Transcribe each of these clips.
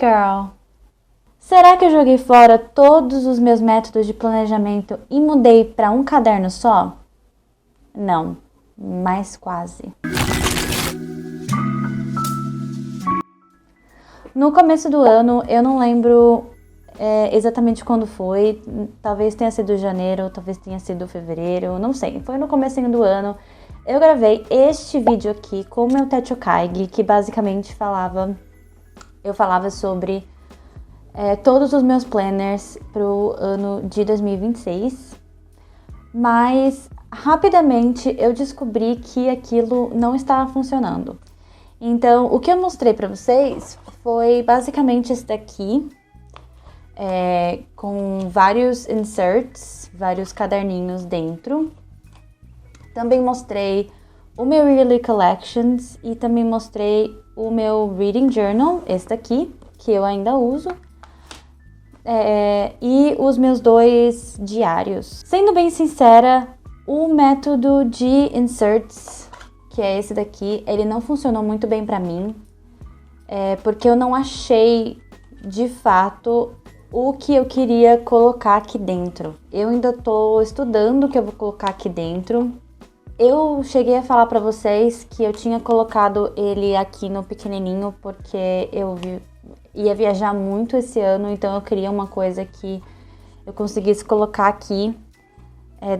girl! Será que eu joguei fora todos os meus métodos de planejamento e mudei para um caderno só? Não, mas quase. No começo do ano, eu não lembro exatamente quando foi, talvez tenha sido janeiro, talvez tenha sido fevereiro, não sei. Foi no comecinho do ano, eu gravei este vídeo aqui com o meu Techo Kaigi, que basicamente eu falava sobre todos os meus planners pro ano de 2026, mas rapidamente eu descobri que aquilo não estava funcionando. Então, o que eu mostrei para vocês foi basicamente esse daqui, com vários inserts, vários caderninhos dentro. Também mostrei o meu Yearly Collections e também mostrei o meu Reading Journal, esse daqui, que eu ainda uso. E os meus 2 diários. Sendo bem sincera, o método de inserts, que é esse daqui, ele não funcionou muito bem pra mim, porque eu não achei de fato o que eu queria colocar aqui dentro. Eu ainda tô estudando o que eu vou colocar aqui dentro. Eu cheguei a falar pra vocês que eu tinha colocado ele aqui no pequenininho porque eu ia viajar muito esse ano, então eu queria uma coisa que eu conseguisse colocar aqui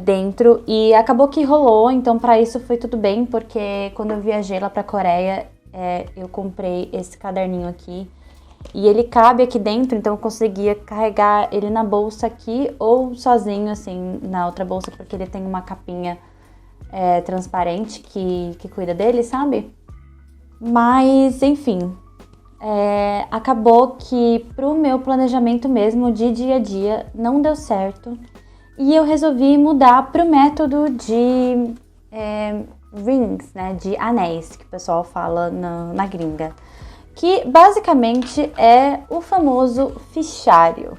dentro, e acabou que rolou, então pra isso foi tudo bem, porque quando eu viajei lá pra Coreia, eu comprei esse caderninho aqui, e ele cabe aqui dentro, então eu conseguia carregar ele na bolsa aqui, ou sozinho assim, na outra bolsa, porque ele tem uma capinha transparente que cuida dele, sabe? Mas, enfim, acabou que pro meu planejamento mesmo de dia a dia não deu certo. E eu resolvi mudar pro método de rings, né, de anéis, que o pessoal fala na gringa. Que basicamente é o famoso fichário.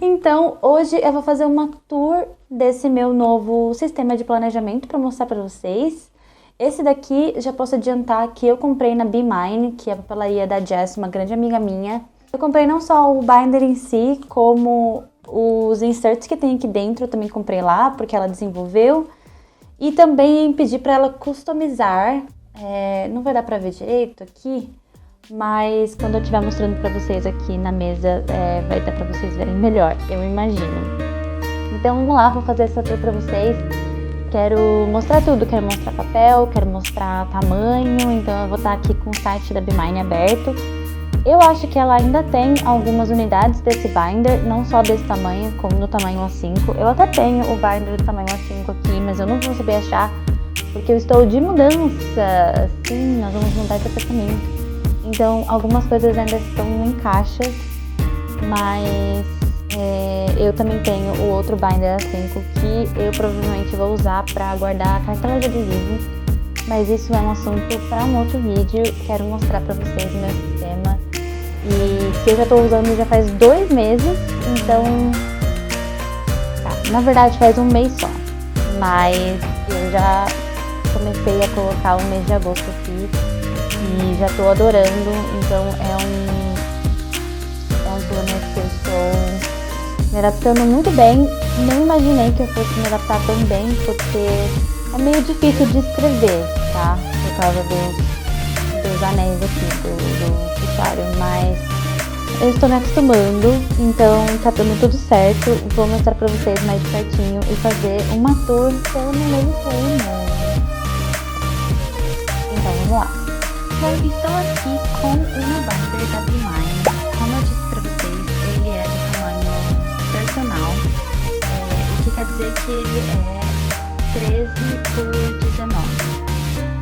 Então, hoje eu vou fazer uma tour desse meu novo sistema de planejamento para mostrar para vocês. Esse daqui, já posso adiantar que eu comprei na Be Mine, que é a papelaria da Jess, uma grande amiga minha. Eu comprei não só o binder em si, como os inserts que tem aqui dentro, eu também comprei lá, porque ela desenvolveu. E também pedi para ela customizar. Não vai dar para ver direito aqui, mas quando eu estiver mostrando para vocês aqui na mesa, vai dar para vocês verem melhor, eu imagino. Então vamos lá, vou fazer essa tour para vocês. Quero mostrar tudo, quero mostrar papel, quero mostrar tamanho, então eu vou estar aqui com o site da Be Mine aberto. Eu acho que ela ainda tem algumas unidades desse binder, não só desse tamanho, como no tamanho A5. Eu até tenho o binder do tamanho A5 aqui, mas eu não vou saber achar, porque eu estou de mudança. Sim, nós vamos mudar de apartamento. Então, algumas coisas ainda estão em caixas, mas eu também tenho o outro binder A5 que eu provavelmente vou usar para guardar a cartela de adesivo, mas isso é um assunto para um outro vídeo. Quero mostrar para vocês o meu sistema, e que eu já estou usando já faz 2 meses, então na verdade faz 1 mês só, mas eu já comecei a colocar o mês de agosto aqui e já estou adorando. Então é um planner que eu estou me adaptando muito bem. Não imaginei que eu fosse me adaptar tão bem, porque é meio difícil de escrever, tá? Por causa dos anéis aqui, do fichário, mas eu estou me acostumando, então tá dando tudo certo. Vou mostrar pra vocês mais de pertinho e fazer uma tour pelo meu plano. Então vamos lá. Bom, estou aqui com o meu binder da Be Mine. Como eu disse pra vocês, ele é do tamanho personal, o que quer dizer que ele é 13 por 19.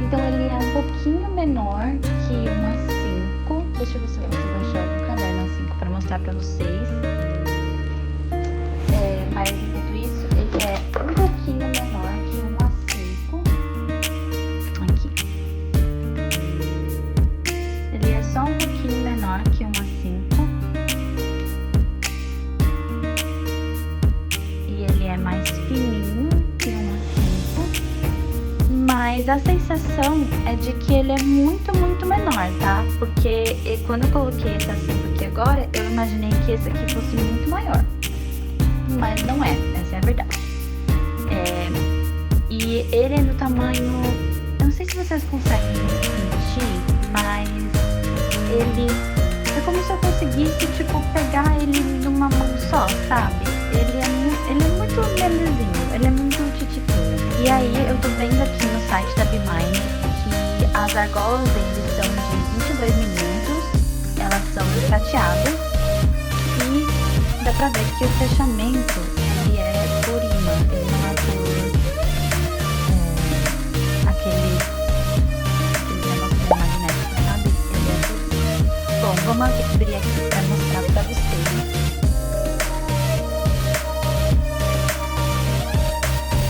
Então ele é um pouquinho menor que uma 5. Deixa eu ver se eu consigo achar um caderno A5 para mostrar pra vocês. Mas enquanto isso, ele é um pouquinho menor que uma 5. Aqui. Ele é só um pouquinho menor que uma 5. E ele é mais fininho que uma 5. Mas Mas a sensação é de que ele é muito, muito menor, tá? Porque quando eu coloquei esse acento aqui agora, eu imaginei que esse aqui fosse muito maior. Mas não é, essa é a verdade. E ele é do tamanho... Eu não sei se vocês conseguem sentir, mas ele... É como se eu conseguisse, tipo, pegar ele numa mão só, sabe? Ele é muito menorzinho, ele é muito titiquinho. E aí, eu tô vendo aqui no site da Bemine que as argolas deles são de 22 milímetros, elas são prateadas, e dá pra ver que o fechamento, ele é por imã, ele não é por aquele negócio magnético, sabe? Ele é por... Bom, vamos abrir aqui pra mostrar pra vocês.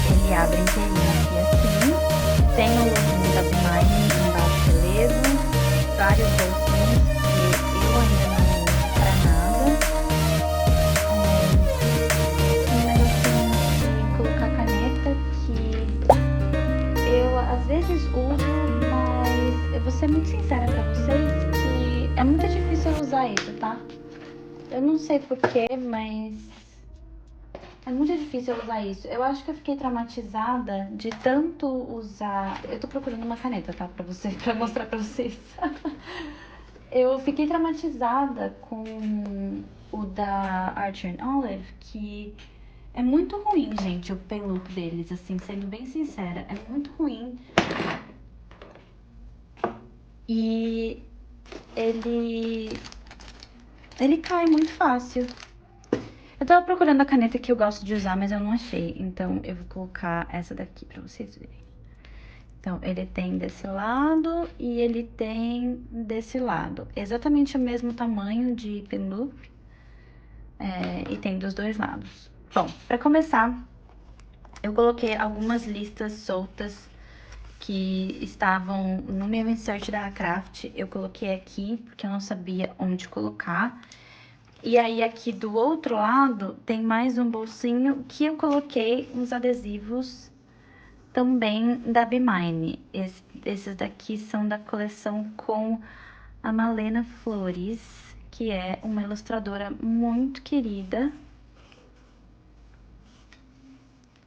Ele abre inteirinho aqui assim, tem o loginho da Bemine embaixo relevo, vários bolsinhos que eu ainda não uso pra nada. Um negocinho de colocar caneta que eu às vezes uso, mas eu vou ser muito sincera pra vocês que é muito difícil eu usar isso, tá? Eu não sei porquê, mas... é muito difícil eu usar isso. Eu acho que eu fiquei traumatizada de tanto usar... Eu tô procurando uma caneta, tá? Pra mostrar pra vocês. Eu fiquei traumatizada com o da Archer Olive, que é muito ruim, gente, o pen loop deles, assim, sendo bem sincera. É muito ruim. E ele cai muito fácil. Eu tava procurando a caneta que eu gosto de usar, mas eu não achei. Então, eu vou colocar essa daqui pra vocês verem. Então, ele tem desse lado e ele tem desse lado. Exatamente o mesmo tamanho de pen loop. E tem dos dois lados. Bom, pra começar, eu coloquei algumas listas soltas que estavam no meu insert da Craft. Eu coloquei aqui, porque eu não sabia onde colocar. E aí, aqui do outro lado, tem mais um bolsinho que eu coloquei uns adesivos também da Bemine. Esses daqui são da coleção com a Malena Flores, que é uma ilustradora muito querida.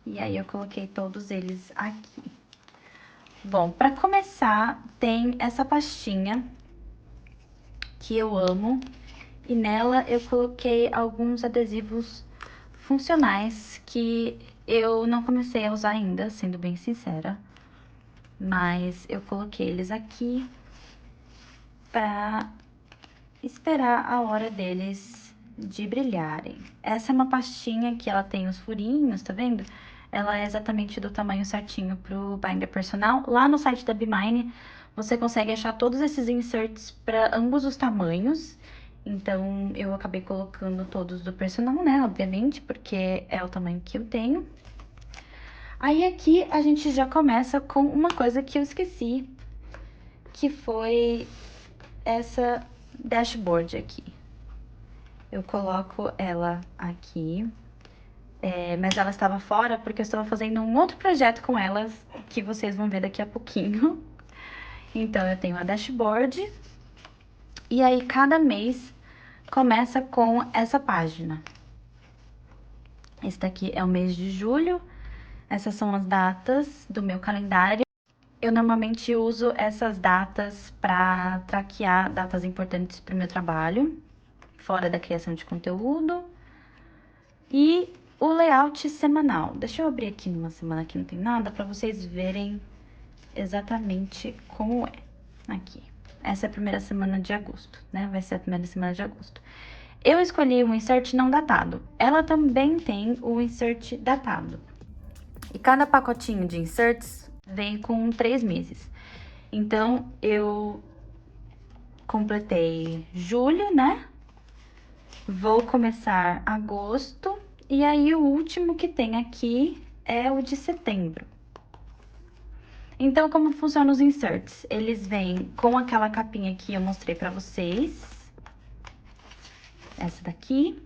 E aí, eu coloquei todos eles aqui. Bom, para começar, tem essa pastinha que eu amo. E nela eu coloquei alguns adesivos funcionais que eu não comecei a usar ainda, sendo bem sincera. Mas eu coloquei eles aqui pra esperar a hora deles de brilharem. Essa é uma pastinha que ela tem os furinhos, tá vendo? Ela é exatamente do tamanho certinho pro binder personal. Lá no site da Bemine, você consegue achar todos esses inserts para ambos os tamanhos. Então, eu acabei colocando todos do personal, né? Obviamente, porque é o tamanho que eu tenho. Aí, aqui, a gente já começa com uma coisa que eu esqueci, que foi essa dashboard aqui. Eu coloco ela aqui, mas ela estava fora porque eu estava fazendo um outro projeto com elas, que vocês vão ver daqui a pouquinho. Então, eu tenho a dashboard, e aí cada mês começa com essa página. Esse daqui é o mês de julho, essas são as datas do meu calendário. Eu normalmente uso essas datas para traquear datas importantes para o meu trabalho, fora da criação de conteúdo. E o layout semanal. Deixa eu abrir aqui numa semana que não tem nada para vocês verem exatamente como é. Aqui. Essa é a primeira semana de agosto, né? Vai ser a primeira semana de agosto. Eu escolhi um insert não datado. Ela também tem o insert datado. E cada pacotinho de inserts vem com 3 meses. Então, eu completei julho, né? Vou começar agosto. E aí, o último que tem aqui é o de setembro. Então, como funcionam os inserts? Eles vêm com aquela capinha que eu mostrei pra vocês. Essa daqui.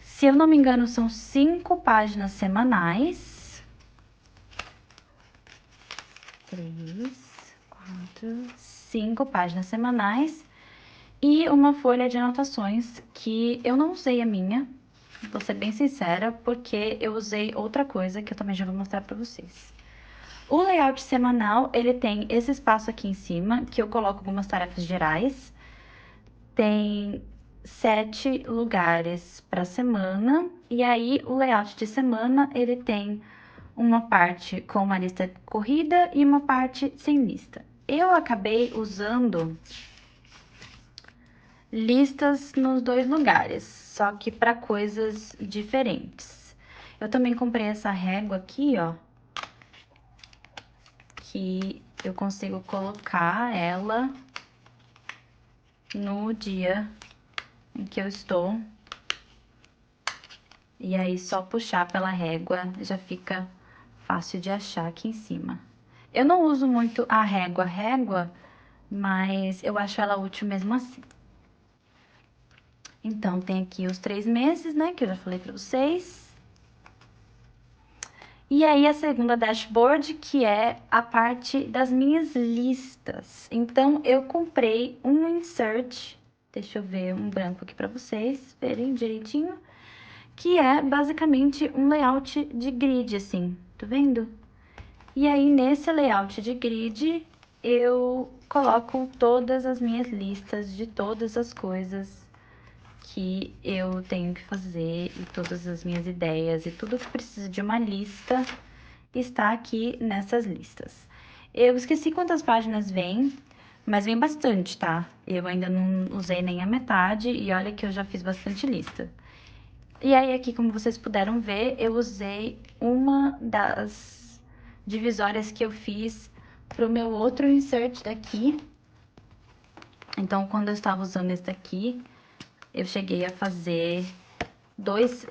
Se eu não me engano, são 5 páginas semanais. 3, 4, 5 páginas semanais e uma folha de anotações que eu não usei a minha, vou ser bem sincera, porque eu usei outra coisa que eu também já vou mostrar pra vocês. O layout semanal, ele tem esse espaço aqui em cima, que eu coloco algumas tarefas gerais. Tem 7 lugares para semana, e aí o layout de semana, ele tem uma parte com uma lista corrida e uma parte sem lista. Eu acabei usando listas nos 2 lugares, só que para coisas diferentes. Eu também comprei essa régua aqui, ó, que eu consigo colocar ela no dia em que eu estou. E aí, só puxar pela régua já fica fácil de achar aqui em cima. Eu não uso muito a régua, mas eu acho ela útil mesmo assim. Então, tem aqui os 3 meses, né, que eu já falei pra vocês. E aí, a segunda dashboard, que é a parte das minhas listas. Então, eu comprei um insert, deixa eu ver um branco aqui pra vocês verem direitinho, que é basicamente um layout de grid, assim, tá vendo? E aí, nesse layout de grid, eu coloco todas as minhas listas de todas as coisas que eu tenho que fazer e todas as minhas ideias e tudo que precisa de uma lista está aqui nessas listas. Eu esqueci quantas páginas vem, mas vem bastante, tá? Eu ainda não usei nem a metade e olha que eu já fiz bastante lista. E aí aqui, como vocês puderam ver, eu usei uma das divisórias que eu fiz pro meu outro insert daqui. Então, quando eu estava usando esse daqui, eu cheguei a fazer dois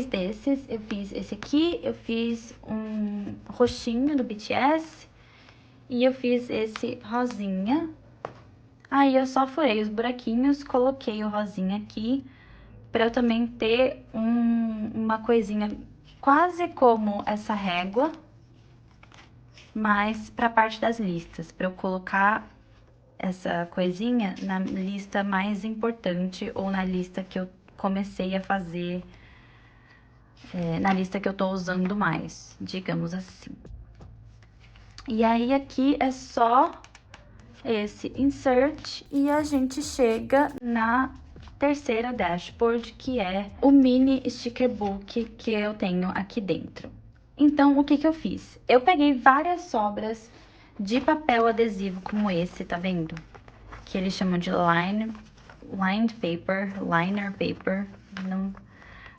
desses. Eu fiz esse aqui, eu fiz um roxinho do BTS e eu fiz esse rosinha. Aí eu só furei os buraquinhos, coloquei o rosinha aqui para eu também ter uma coisinha quase como essa régua, mas para a parte das listas, para eu colocar essa coisinha na lista mais importante ou na lista que eu comecei a fazer, na lista que eu tô usando mais, digamos assim. E aí aqui é só esse insert e a gente chega na terceira dashboard, que é o mini sticker book que eu tenho aqui dentro. Então, o que eu fiz? Eu peguei várias sobras de papel adesivo como esse, tá vendo? Que eles chamam de lined paper, liner paper,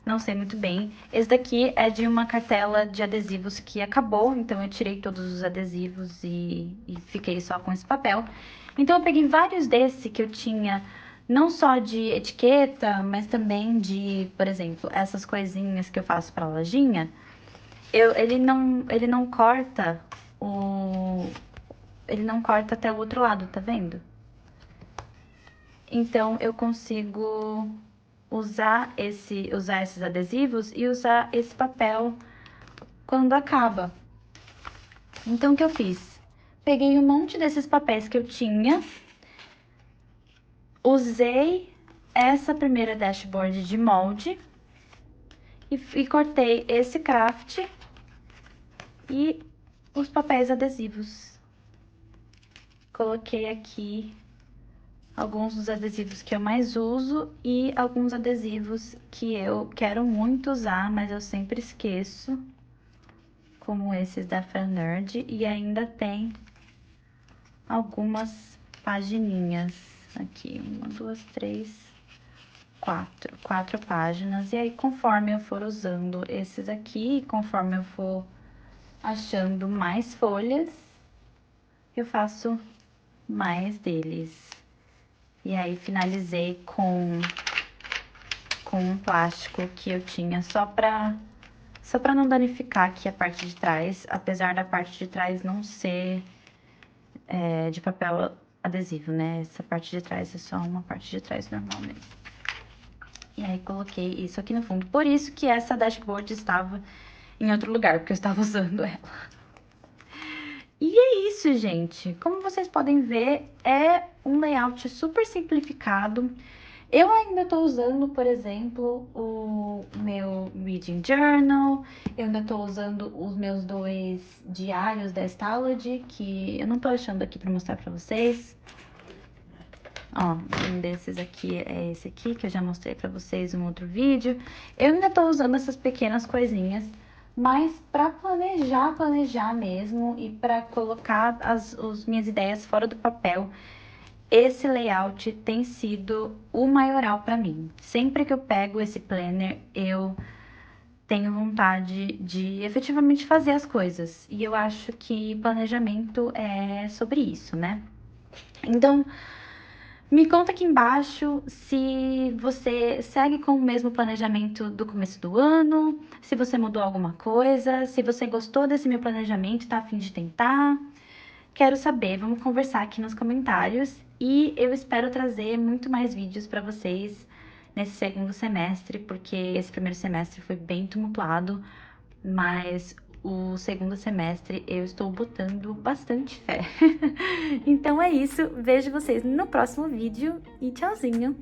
não sei muito bem. Esse daqui é de uma cartela de adesivos que acabou, então eu tirei todos os adesivos e fiquei só com esse papel. Então eu peguei vários desses que eu tinha, não só de etiqueta, mas também de, por exemplo, essas coisinhas que eu faço pra lojinha. Ele não corta ele não corta até o outro lado, tá vendo? Então eu consigo usar esses adesivos e usar esse papel quando acaba. Então, o que eu fiz? Peguei um monte desses papéis que eu tinha, usei essa primeira dashboard de molde e cortei esse craft e os papéis adesivos. Coloquei aqui alguns dos adesivos que eu mais uso e alguns adesivos que eu quero muito usar, mas eu sempre esqueço, como esses da Franerd, e ainda tem algumas pagininhas aqui, 1, 2, 3, 4 páginas. E aí, conforme eu for usando esses aqui, conforme eu for achando mais folhas, eu faço mais deles. E aí, finalizei com um plástico que eu tinha só pra não danificar aqui a parte de trás, apesar da parte de trás não ser de papel adesivo, né? Essa parte de trás é só uma parte de trás normal mesmo. E aí, coloquei isso aqui no fundo. Por isso que essa dashboard estava em outro lugar, porque eu estava usando ela. E é isso, gente. Como vocês podem ver, é um layout super simplificado. Eu ainda estou usando, por exemplo, o meu Reading Journal. Eu ainda estou usando os meus 2 diários da Stalogy, que eu não estou achando aqui para mostrar para vocês. Ó, um desses aqui é esse aqui, que eu já mostrei para vocês em um outro vídeo. Eu ainda estou usando essas pequenas coisinhas, mas para planejar mesmo e para colocar as minhas ideias fora do papel, esse layout tem sido o maioral para mim. Sempre que eu pego esse planner, eu tenho vontade de efetivamente fazer as coisas. E eu acho que planejamento é sobre isso, né? Então, me conta aqui embaixo se você segue com o mesmo planejamento do começo do ano, se você mudou alguma coisa, se você gostou desse meu planejamento, tá a fim de tentar. Quero saber, vamos conversar aqui nos comentários e eu espero trazer muito mais vídeos para vocês nesse segundo semestre, porque esse primeiro semestre foi bem tumultuado, mas o segundo semestre eu estou botando bastante fé. Então é isso, vejo vocês no próximo vídeo e tchauzinho!